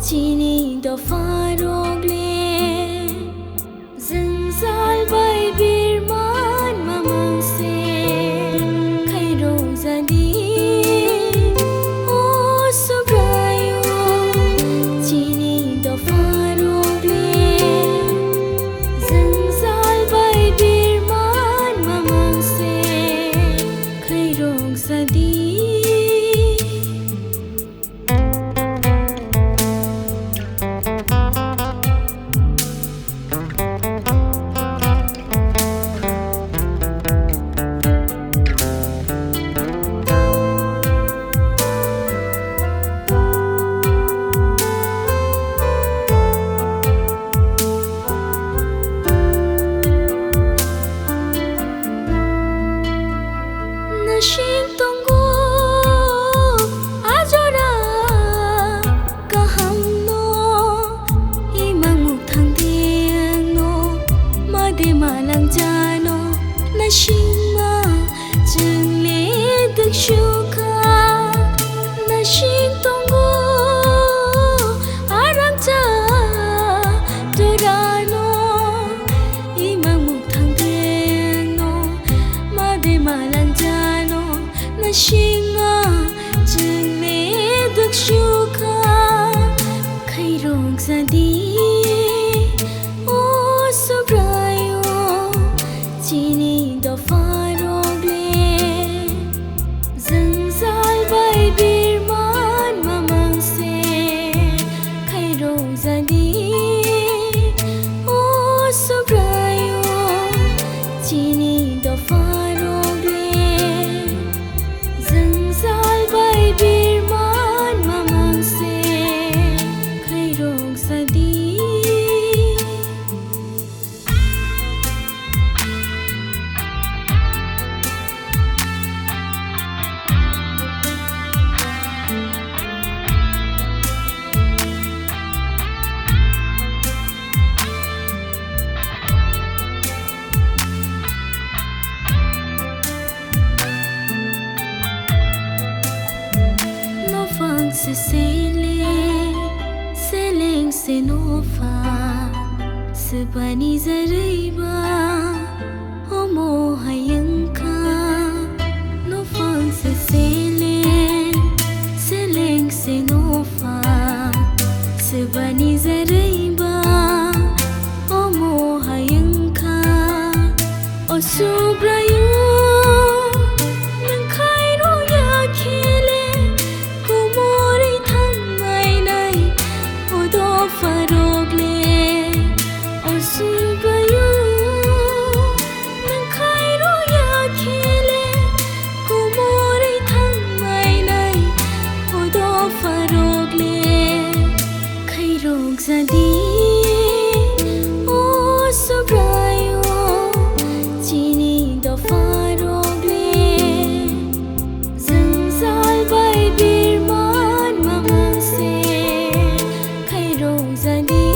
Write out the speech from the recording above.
Chini do farogle zingzal bai birman mamang se khairo zadi o subrayo chini do farogle zingzal bai birman mamang se khairo zadi Nashima jungle dak shuka nashin tongo arangcha durano imang muthang no made malang jano nashima jungle dak shuka khairong zadi o subrayo chini do farogle zingzal bai birman mamang se khairo zadi o subrayo chini do farogle zingzal bai birman mamang se khairo zadi se seleng se no fa se bani zaraiba homo hayangka no fang se seleng se no fa se bani zaraiba homo hayangka o subrayo farogle o subrayo nang khairo ya khele kumori thamai nai o do farogle khairong zadi o subrayo chini do farogle zingzal bai birman mamang se khairong zadi